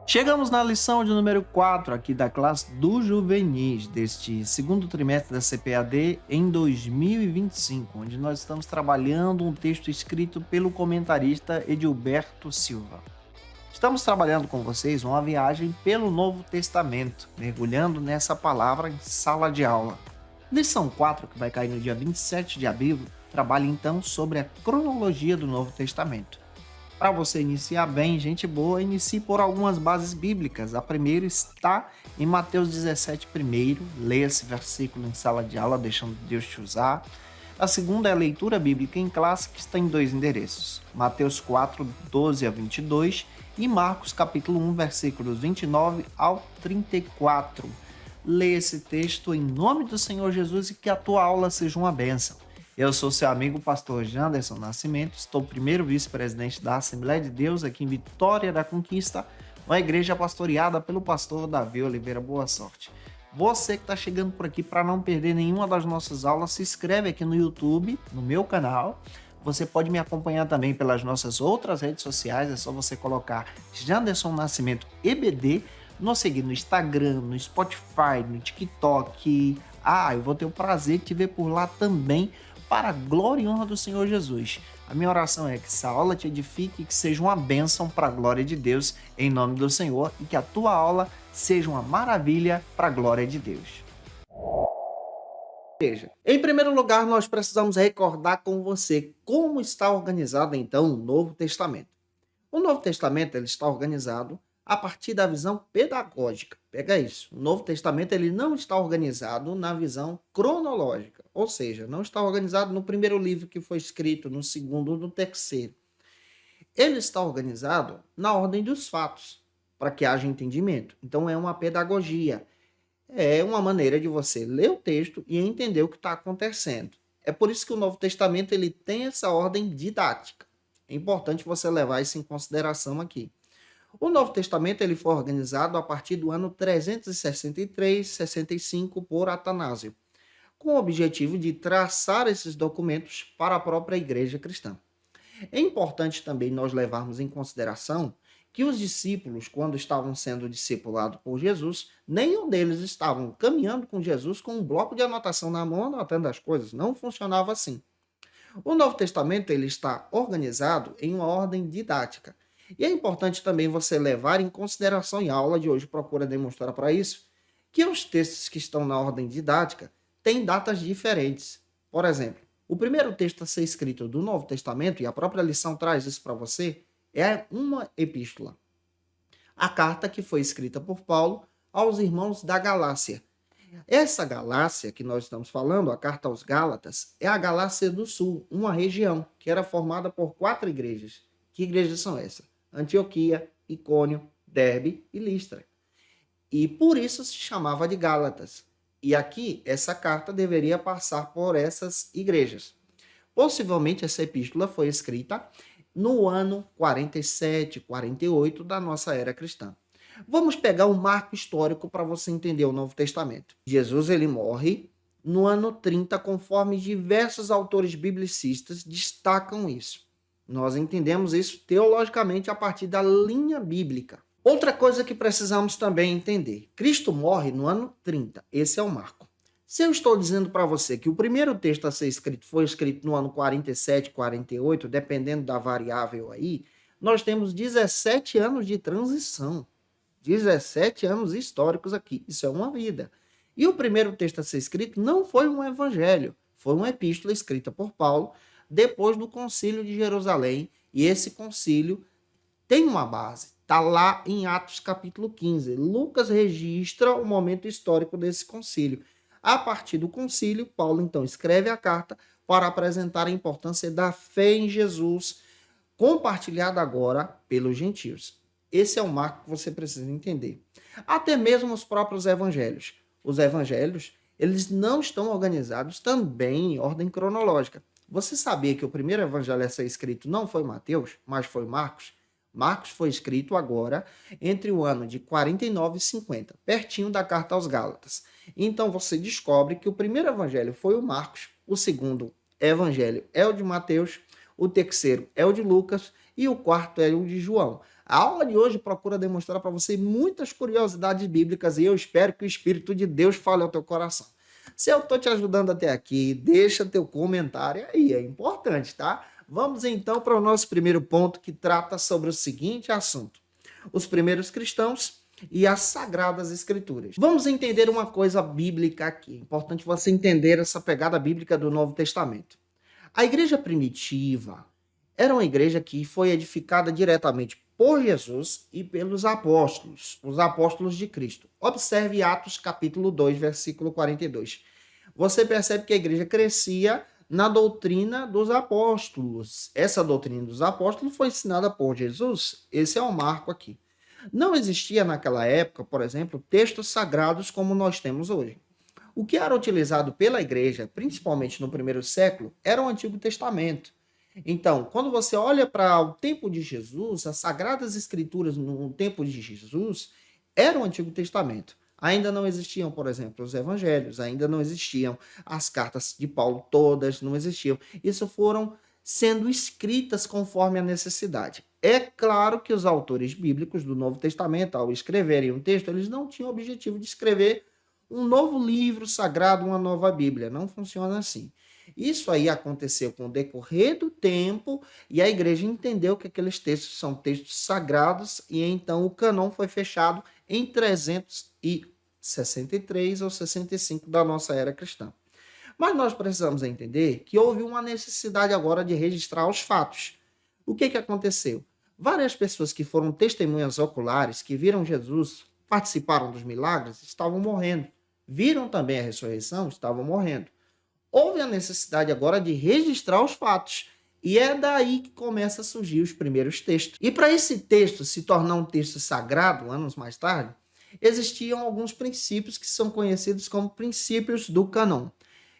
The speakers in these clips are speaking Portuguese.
Chegamos na lição de número 4 aqui da classe do Juvenis, deste segundo trimestre da CPAD em 2025, onde nós estamos trabalhando um texto escrito pelo comentarista Edilberto Silva. Estamos trabalhando com vocês uma viagem pelo Novo Testamento, mergulhando nessa palavra em sala de aula. Lição 4, que vai cair no dia 27 de abril, trabalha então sobre a cronologia do Novo Testamento. Para você iniciar bem, gente boa, inicie por algumas bases bíblicas. A primeira está em Mateus 17 primeiro, leia esse versículo em sala de aula, deixando Deus te usar. A segunda é a leitura bíblica em classe, que está em dois endereços, Mateus 4, 12 a 22 e Marcos capítulo 1, versículos 29 ao 34. Leia esse texto em nome do Senhor Jesus e que a tua aula seja uma bênção. Eu sou seu amigo pastor Janderson Nascimento, estou primeiro vice-presidente da Assembleia de Deus aqui em Vitória da Conquista, uma igreja pastoreada pelo pastor Davi Oliveira. Boa sorte. Você que está chegando por aqui, para não perder nenhuma das nossas aulas, se inscreve aqui no YouTube, no meu canal. Você pode me acompanhar também pelas nossas outras redes sociais, é só você colocar Janderson Nascimento EBD, nos seguir no Instagram, no Spotify, no TikTok. Eu vou ter o prazer de te ver por lá também, para a glória e honra do Senhor Jesus. A minha oração é que essa aula te edifique e que seja uma bênção para a glória de Deus, em nome do Senhor, e que a tua aula seja uma maravilha para a glória de Deus. Veja, em primeiro lugar, nós precisamos recordar com você como está organizado, então, o Novo Testamento. O Novo Testamento ele está organizado a partir da visão pedagógica. Pega isso. O Novo Testamento ele não está organizado na visão cronológica, ou seja, não está organizado no primeiro livro que foi escrito, no segundo, no terceiro. Ele está organizado na ordem dos fatos, para que haja entendimento. Então é uma pedagogia. É uma maneira de você ler o texto e entender o que está acontecendo. É por isso que o Novo Testamento ele tem essa ordem didática. É importante você levar isso em consideração aqui. O Novo Testamento ele foi organizado a partir do ano 363-65 por Atanásio, com o objetivo de traçar esses documentos para a própria igreja cristã. É importante também nós levarmos em consideração que os discípulos, quando estavam sendo discipulados por Jesus, nenhum deles estavam caminhando com Jesus com um bloco de anotação na mão, anotando as coisas. Não funcionava assim. O Novo Testamento ele está organizado em uma ordem didática. E é importante também você levar em consideração, em aula de hoje procura demonstrar para isso, que os textos que estão na ordem didática têm datas diferentes. Por exemplo, o primeiro texto a ser escrito do Novo Testamento, e a própria lição traz isso para você, é uma epístola. A carta que foi escrita por Paulo aos irmãos da Galácia. Essa Galácia que nós estamos falando, a carta aos Gálatas, é a Galácia do Sul, uma região que era formada por 4 igrejas. Que igrejas são essas? Antioquia, Icônio, Derbe e Listra. E por isso se chamava de Gálatas. E aqui, essa carta deveria passar por essas igrejas. Possivelmente essa epístola foi escrita no ano 47, 48 da nossa era cristã. Vamos pegar um marco histórico para você entender o Novo Testamento. Jesus ele morre no ano 30, conforme diversos autores biblicistas destacam isso. Nós entendemos isso teologicamente a partir da linha bíblica. Outra coisa que precisamos também entender: Cristo morre no ano 30. Esse é o marco. Se eu estou dizendo para você que o primeiro texto a ser escrito foi escrito no ano 47, 48, dependendo da variável aí, nós temos 17 anos de transição. 17 anos históricos aqui. Isso é uma vida. E o primeiro texto a ser escrito não foi um evangelho, foi uma epístola escrita por Paulo depois do concílio de Jerusalém, e esse concílio tem uma base, está lá em Atos capítulo 15. Lucas registra o momento histórico desse concílio. A partir do concílio, Paulo então escreve a carta para apresentar a importância da fé em Jesus, compartilhada agora pelos gentios. Esse é o marco que você precisa entender. Até mesmo os próprios evangelhos. Os evangelhos, eles não estão organizados também em ordem cronológica. Você sabia que o primeiro evangelho a ser escrito não foi Mateus, mas foi Marcos? Marcos foi escrito agora entre o ano de 49 e 50, pertinho da carta aos Gálatas. Então você descobre que o primeiro evangelho foi o Marcos, o segundo evangelho é o de Mateus, o terceiro é o de Lucas e o quarto é o de João. A aula de hoje procura demonstrar para você muitas curiosidades bíblicas e eu espero que o Espírito de Deus fale ao teu coração. Se eu estou te ajudando até aqui, deixa teu comentário aí, é importante, tá? Vamos então para o nosso primeiro ponto que trata sobre o seguinte assunto: os primeiros cristãos e as Sagradas Escrituras. Vamos entender uma coisa bíblica aqui. É importante você entender essa pegada bíblica do Novo Testamento. A igreja primitiva era uma igreja que foi edificada diretamente por Jesus e pelos apóstolos, os apóstolos de Cristo. Observe Atos capítulo 2, versículo 42. Você percebe que a igreja crescia na doutrina dos apóstolos. Essa doutrina dos apóstolos foi ensinada por Jesus. Esse é o marco aqui. Não existia naquela época, por exemplo, textos sagrados como nós temos hoje. O que era utilizado pela igreja, principalmente no primeiro século, era o Antigo Testamento. Então, quando você olha para o tempo de Jesus, as Sagradas Escrituras no tempo de Jesus era o Antigo Testamento. Ainda não existiam, por exemplo, os evangelhos, ainda não existiam as cartas de Paulo, todas não existiam. Isso foram sendo escritas conforme a necessidade. É claro que os autores bíblicos do Novo Testamento, ao escreverem um texto, eles não tinham o objetivo de escrever um novo livro sagrado, uma nova Bíblia. Não funciona assim. Isso aí aconteceu com o decorrer do tempo e a igreja entendeu que aqueles textos são textos sagrados e então o cânon foi fechado em 363 ou 65 da nossa era cristã. Mas nós precisamos entender que houve uma necessidade agora de registrar os fatos. O que aconteceu? Várias pessoas que foram testemunhas oculares, que viram Jesus, participaram dos milagres, estavam morrendo. Viram também a ressurreição, estavam morrendo. Houve a necessidade agora de registrar os fatos. E é daí que começa a surgir os primeiros textos. E para esse texto se tornar um texto sagrado, anos mais tarde, existiam alguns princípios que são conhecidos como princípios do cânon.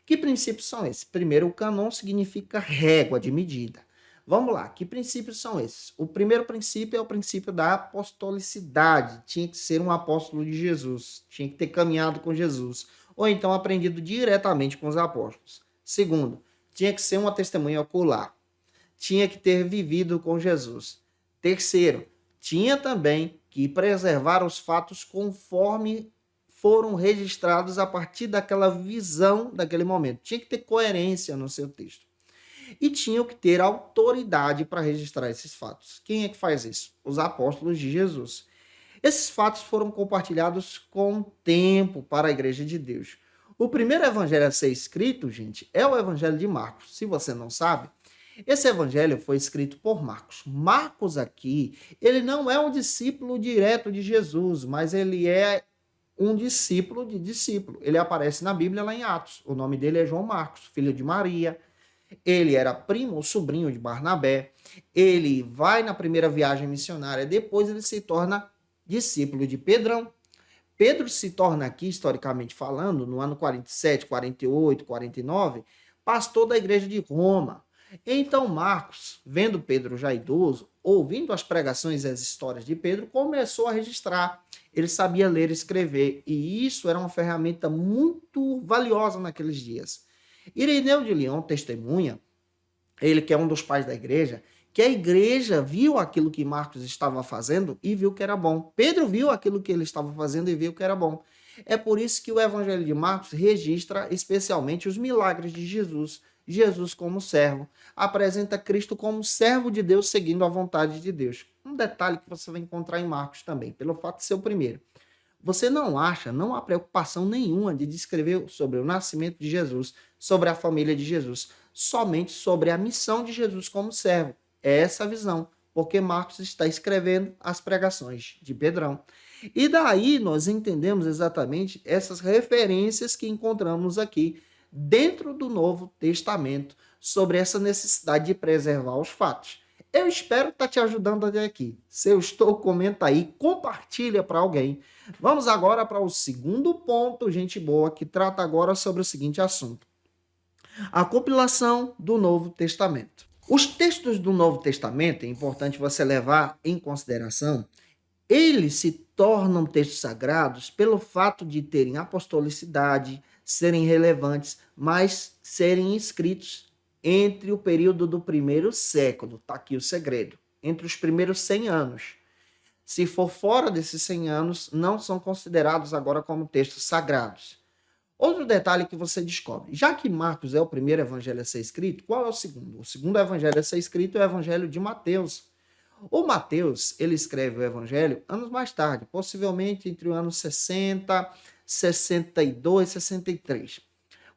Que princípios são esses? Primeiro, o cânon significa régua de medida. Vamos lá, que princípios são esses? O primeiro princípio é o princípio da apostolicidade. Tinha que ser um apóstolo de Jesus, tinha que ter caminhado com Jesus, ou então aprendido diretamente com os apóstolos. Segundo, tinha que ser uma testemunha ocular, tinha que ter vivido com Jesus. Terceiro, tinha também que preservar os fatos conforme foram registrados a partir daquela visão daquele momento. Tinha que ter coerência no seu texto. E tinham que ter autoridade para registrar esses fatos. Quem é que faz isso? Os apóstolos de Jesus. Esses fatos foram compartilhados com o tempo para a Igreja de Deus. O primeiro evangelho a ser escrito, gente, é o evangelho de Marcos. Se você não sabe, esse evangelho foi escrito por Marcos. Marcos aqui, ele não é um discípulo direto de Jesus, mas ele é um discípulo de discípulo. Ele aparece na Bíblia lá em Atos. O nome dele é João Marcos, filho de Maria. Ele era primo ou sobrinho de Barnabé. Ele vai na primeira viagem missionária. Depois ele se torna discípulo de Pedrão. Pedro se torna aqui, historicamente falando, no ano 47, 48, 49, pastor da igreja de Roma. Então Marcos, vendo Pedro já idoso, ouvindo as pregações e as histórias de Pedro, começou a registrar. Ele sabia ler e escrever, e isso era uma ferramenta muito valiosa naqueles dias. Ireneu de Lyon testemunha, ele que é um dos pais da igreja, que a igreja viu aquilo que Marcos estava fazendo e viu que era bom. Pedro viu aquilo que ele estava fazendo e viu que era bom. É por isso que o evangelho de Marcos registra especialmente os milagres de Jesus. Jesus como servo, apresenta Cristo como servo de Deus seguindo a vontade de Deus. Um detalhe que você vai encontrar em Marcos também, pelo fato de ser o primeiro. Você não há preocupação nenhuma de descrever sobre o nascimento de Jesus, sobre a família de Jesus, somente sobre a missão de Jesus como servo. É essa a visão, porque Marcos está escrevendo as pregações de Pedrão. E daí nós entendemos exatamente essas referências que encontramos aqui dentro do Novo Testamento sobre essa necessidade de preservar os fatos. Eu espero estar te ajudando até aqui. Se eu estou, comenta aí, compartilha para alguém. Vamos agora para o segundo ponto, gente boa, que trata agora sobre o seguinte assunto: a compilação do Novo Testamento. Os textos do Novo Testamento, é importante você levar em consideração, eles se tornam textos sagrados pelo fato de terem apostolicidade, serem relevantes, mas serem escritos entre o período do primeiro século. Está aqui o segredo. entre os primeiros 100 anos. Se for fora desses 100 anos, não são considerados agora como textos sagrados. Outro detalhe que você descobre, já que Marcos é o primeiro evangelho a ser escrito, qual é o segundo? O segundo evangelho a ser escrito é o evangelho de Mateus. O Mateus, ele escreve o evangelho anos mais tarde, possivelmente entre os anos 60, 62, 63.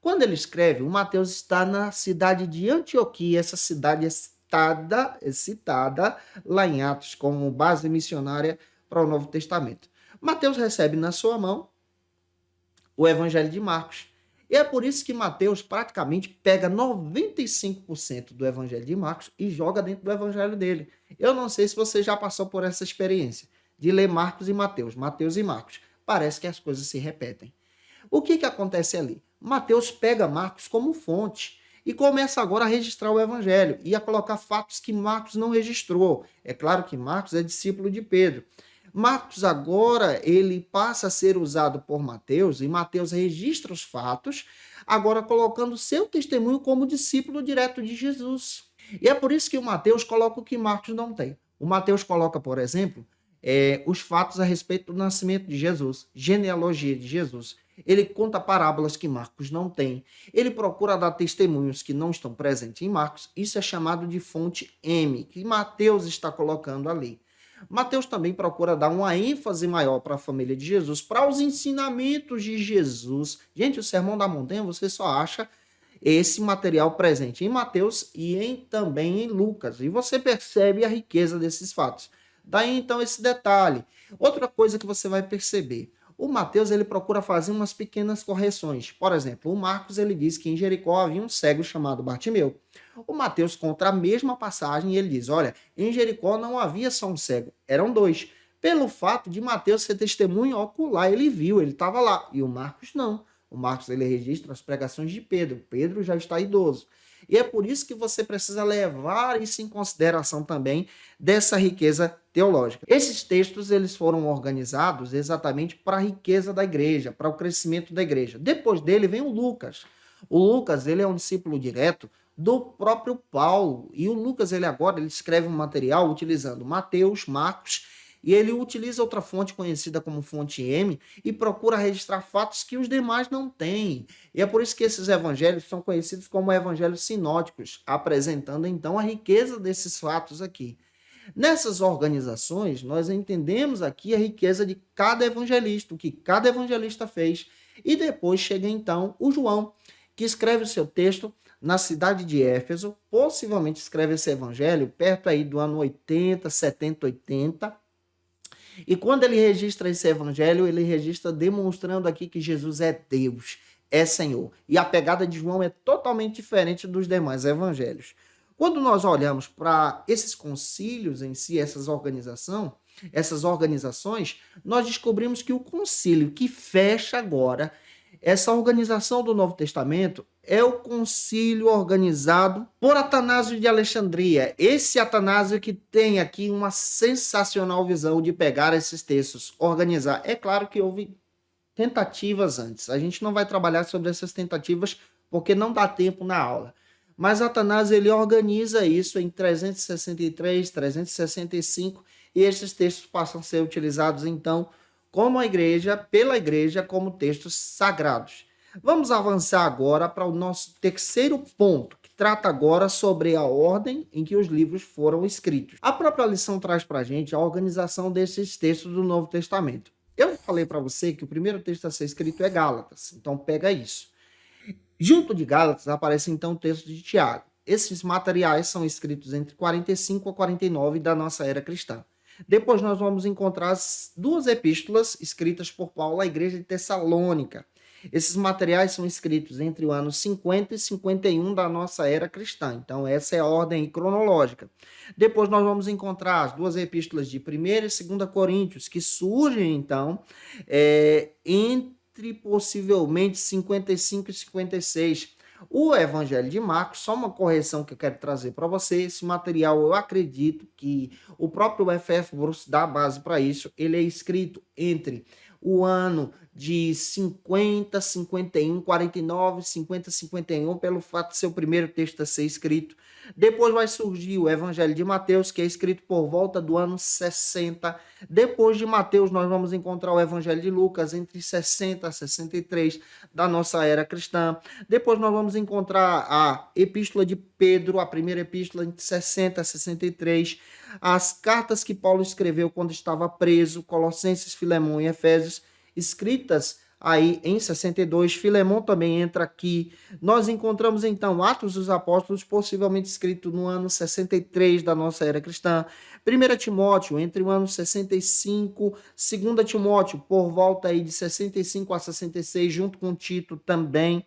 Quando ele escreve, o Mateus está na cidade de Antioquia, essa cidade é citada lá em Atos como base missionária para o Novo Testamento. Mateus recebe na sua mão o Evangelho de Marcos. E é por isso que Mateus praticamente pega 95% do Evangelho de Marcos e joga dentro do Evangelho dele. Eu não sei se você já passou por essa experiência de ler Marcos e Mateus, Mateus e Marcos. Parece que as coisas se repetem. O que acontece ali? Mateus pega Marcos como fonte e começa agora a registrar o Evangelho e a colocar fatos que Marcos não registrou. É claro que Marcos é discípulo de Pedro. Marcos agora ele passa a ser usado por Mateus e Mateus registra os fatos, agora colocando seu testemunho como discípulo direto de Jesus. E é por isso que o Mateus coloca o que Marcos não tem. O Mateus coloca, por exemplo, os fatos a respeito do nascimento de Jesus, genealogia de Jesus. Ele conta parábolas que Marcos não tem. Ele procura dar testemunhos que não estão presentes em Marcos. Isso é chamado de fonte M, que Mateus está colocando ali. Mateus também procura dar uma ênfase maior para a família de Jesus, para os ensinamentos de Jesus. Gente, o Sermão da Montanha você só acha esse material presente em Mateus e também em Lucas. E você percebe a riqueza desses fatos. Daí então esse detalhe. Outra coisa que você vai perceber. O Mateus ele procura fazer umas pequenas correções. Por exemplo, o Marcos ele diz que em Jericó havia um cego chamado Bartimeu. O Mateus conta a mesma passagem e ele diz, olha, em Jericó não havia só um cego, eram dois. Pelo fato de Mateus ser testemunho ocular, ele viu, ele estava lá. E o Marcos não. O Marcos ele registra as pregações de Pedro. Pedro já está idoso. E é por isso que você precisa levar isso em consideração também dessa riqueza teológica. Esses textos eles foram organizados exatamente para a riqueza da igreja, para o crescimento da igreja. Depois dele vem o Lucas. O Lucas ele é um discípulo direto do próprio Paulo. E o Lucas ele agora ele escreve um material utilizando Mateus, Marcos, e ele utiliza outra fonte conhecida como fonte M e procura registrar fatos que os demais não têm. E é por isso que esses evangelhos são conhecidos como evangelhos sinóticos, apresentando então a riqueza desses fatos aqui. Nessas organizações, nós entendemos aqui a riqueza de cada evangelista, o que cada evangelista fez. E depois chega então o João, que escreve o seu texto na cidade de Éfeso, possivelmente escreve esse evangelho perto aí do ano 80, 70, 80. E quando ele registra esse evangelho, ele registra demonstrando aqui que Jesus é Deus, é Senhor. E a pegada de João é totalmente diferente dos demais evangelhos. Quando nós olhamos para esses concílios em si, essas organizações, nós descobrimos que o concílio que fecha agora essa organização do Novo Testamento é o concílio organizado por Atanásio de Alexandria. Esse Atanásio que tem aqui uma sensacional visão de pegar esses textos, organizar. É claro que houve tentativas antes. A gente não vai trabalhar sobre essas tentativas porque não dá tempo na aula. Mas Atanásio ele organiza isso em 363, 365 e esses textos passam a ser utilizados então como a igreja, pela igreja, como textos sagrados. Vamos avançar agora para o nosso terceiro ponto, que trata agora sobre a ordem em que os livros foram escritos. A própria lição traz para a gente a organização desses textos do Novo Testamento. Eu falei para você que o primeiro texto a ser escrito é Gálatas, então pega isso. Junto de Gálatas aparece então o texto de Tiago. Esses materiais são escritos entre 45 a 49 da nossa era cristã. Depois nós vamos encontrar as duas epístolas escritas por Paulo à igreja de Tessalônica. Esses materiais são escritos entre o ano 50 e 51 da nossa era cristã. Então, essa é a ordem cronológica. Depois nós vamos encontrar as duas epístolas de 1ª e 2ª Coríntios, que surgem, então, entre possivelmente 55 e 56. O Evangelho de Marcos, só uma correção que eu quero trazer para você, esse material eu acredito que o próprio F.F. Bruce dá base para isso, ele é escrito entre o ano de 50, 51, 49, 50, 51, pelo fato de ser o primeiro texto a ser escrito. Depois vai surgir o Evangelho de Mateus, que é escrito por volta do ano 60. Depois de Mateus, nós vamos encontrar o Evangelho de Lucas, entre 60 a 63 da nossa era cristã. Depois nós vamos encontrar a Epístola de Pedro, a primeira epístola, entre 60 a 63. As cartas que Paulo escreveu quando estava preso, Colossenses, Filemão e Efésios, escritas aí em 62, Filemão também entra aqui. Nós encontramos então Atos dos Apóstolos, possivelmente escrito no ano 63 da nossa era cristã. 1 Timóteo, entre o ano 65, 2 Timóteo, por volta aí de 65 a 66, junto com Tito também.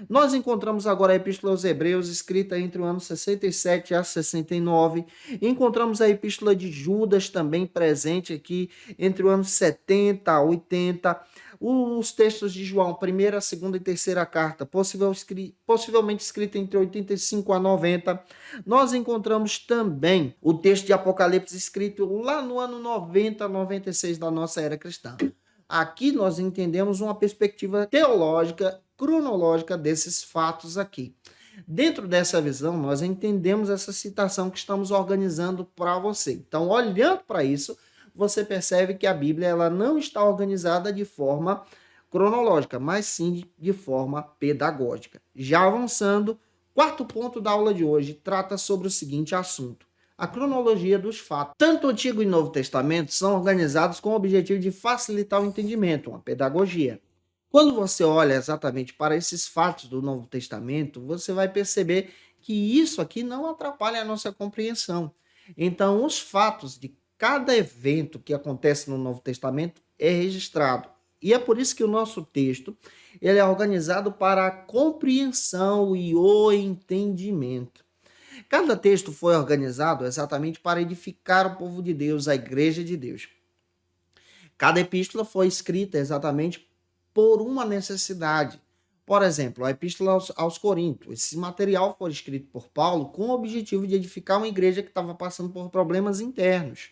Nós encontramos agora a Epístola aos Hebreus, escrita entre o ano 67 a 69. Encontramos a Epístola de Judas, também presente aqui entre o ano 70 a 80. Os textos de João, primeira, segunda e terceira carta, possivelmente escrita entre 85 a 90. Nós encontramos também o texto de Apocalipse, escrito lá no ano 90 a 96 da nossa era cristã. Aqui nós entendemos uma perspectiva teológica, cronológica desses fatos aqui. Dentro dessa visão, nós entendemos essa citação que estamos organizando para você. Então, olhando para isso, você percebe que a Bíblia ela não está organizada de forma cronológica, mas sim de forma pedagógica. Já avançando, quarto ponto da aula de hoje trata sobre o seguinte assunto: a cronologia dos fatos. Tanto o Antigo e Novo Testamento são organizados com o objetivo de facilitar o entendimento, uma pedagogia. Quando você olha exatamente para esses fatos do Novo Testamento, você vai perceber que isso aqui não atrapalha a nossa compreensão. Então, os fatos de cada evento que acontece no Novo Testamento é registrado. E é por isso que o nosso texto ele é organizado para a compreensão e o entendimento. Cada texto foi organizado exatamente para edificar o povo de Deus, a igreja de Deus. Cada epístola foi escrita exatamente por uma necessidade. Por exemplo, a epístola aos Coríntios. Esse material foi escrito por Paulo com o objetivo de edificar uma igreja que estava passando por problemas internos.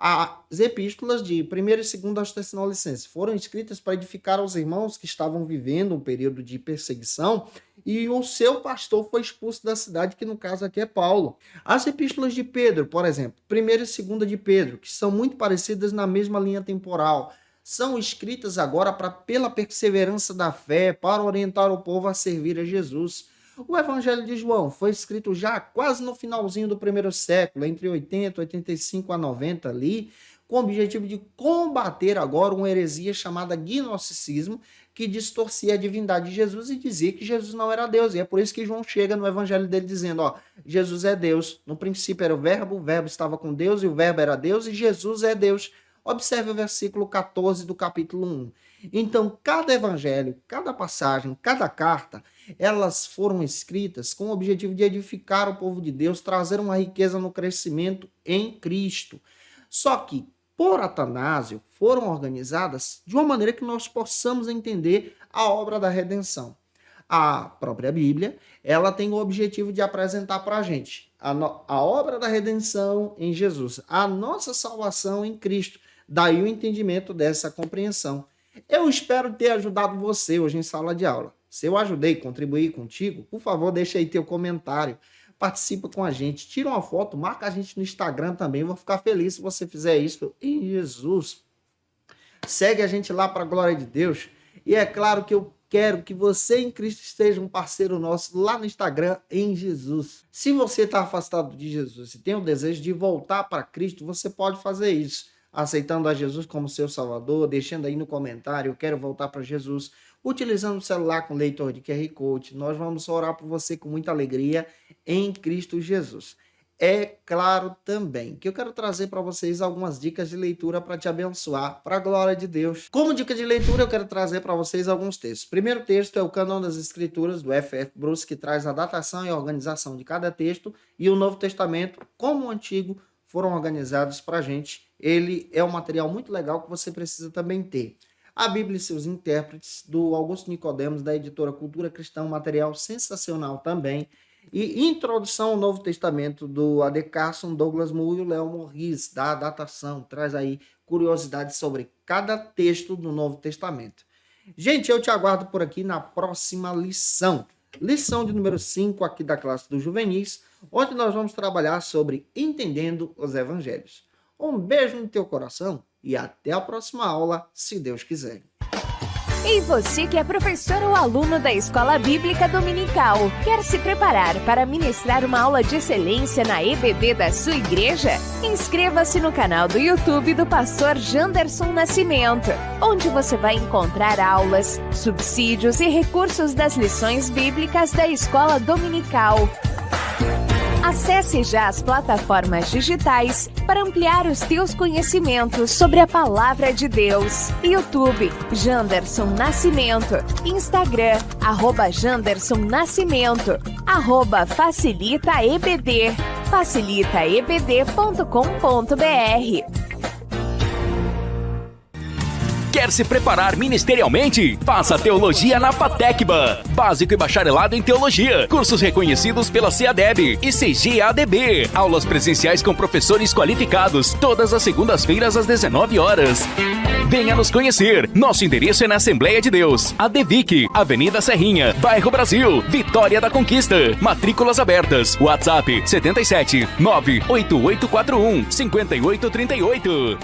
As epístolas de 1ª e 2ª aos Tessalonicenses foram escritas para edificar os irmãos que estavam vivendo um período de perseguição e o seu pastor foi expulso da cidade, que no caso aqui é Paulo. As epístolas de Pedro, por exemplo, 1ª e 2ª de Pedro, que são muito parecidas na mesma linha temporal, são escritas agora pela perseverança da fé, para orientar o povo a servir a Jesus. O Evangelho de João foi escrito já quase no finalzinho do primeiro século, entre 80, 85 a 90 ali, com o objetivo de combater agora uma heresia chamada gnosticismo, que distorcia a divindade de Jesus e dizia que Jesus não era Deus. E é por isso que João chega no Evangelho dele dizendo, Jesus é Deus. No princípio era o verbo estava com Deus e o verbo era Deus e Jesus é Deus. Observe o versículo 14 do capítulo 1. Então, cada evangelho, cada passagem, cada carta, elas foram escritas com o objetivo de edificar o povo de Deus, trazer uma riqueza no crescimento em Cristo. Só que, por Atanásio, foram organizadas de uma maneira que nós possamos entender a obra da redenção. A própria Bíblia, ela tem o objetivo de apresentar para a gente a obra da redenção em Jesus, a nossa salvação em Cristo. Daí o entendimento dessa compreensão. Eu espero ter ajudado você hoje em sala de aula. Se eu ajudei, contribuí contigo, por favor, deixa aí teu comentário. Participa com a gente, tira uma foto, marca a gente no Instagram também. Vou ficar feliz se você fizer isso em Jesus. Segue a gente lá para a glória de Deus. E é claro que eu quero que você em Cristo esteja um parceiro nosso lá no Instagram em Jesus. Se você está afastado de Jesus e tem o desejo de voltar para Cristo, você pode fazer isso, aceitando a Jesus como seu Salvador, deixando aí no comentário, eu quero voltar para Jesus, utilizando o celular com leitor de QR Code. Nós vamos orar por você com muita alegria em Cristo Jesus. É claro também que eu quero trazer para vocês algumas dicas de leitura para te abençoar, para a glória de Deus. Como dica de leitura, eu quero trazer para vocês alguns textos. O primeiro texto é o Cânon das Escrituras, do F.F. Bruce, que traz a datação e a organização de cada texto, e o Novo Testamento, como o Antigo, foram organizados para a gente. Ele é um material muito legal que você precisa também ter. A Bíblia e seus intérpretes, do Augusto Nicodemos, da editora Cultura Cristã, um material sensacional também. E Introdução ao Novo Testamento, do A.D. Carson, Douglas Moo e o Léo Morris, da datação. Traz aí curiosidades sobre cada texto do Novo Testamento. Gente, eu te aguardo por aqui na próxima lição. Lição de número 5 aqui da classe dos juvenis, onde nós vamos trabalhar sobre entendendo os evangelhos. Um beijo no teu coração e até a próxima aula, se Deus quiser. E você que é professor ou aluno da Escola Bíblica Dominical, quer se preparar para ministrar uma aula de excelência na EBD da sua igreja? Inscreva-se no canal do YouTube do pastor Janderson Nascimento, onde você vai encontrar aulas, subsídios e recursos das lições bíblicas da Escola Dominical. Acesse já as plataformas digitais para ampliar os teus conhecimentos sobre a Palavra de Deus. YouTube, Janderson Nascimento. Instagram, @Janderson Nascimento. @FacilitaEBD. facilitaebd.com.br. Quer se preparar ministerialmente? Faça Teologia na FATECBA. Básico e bacharelado em Teologia. Cursos reconhecidos pela CEADEB e CGADB. Aulas presenciais com professores qualificados. Todas as segundas-feiras às 19 horas. Venha nos conhecer. Nosso endereço é na Assembleia de Deus. ADVIC, Avenida Serrinha, Bairro Brasil, Vitória da Conquista. Matrículas abertas. WhatsApp 77 98841 5838.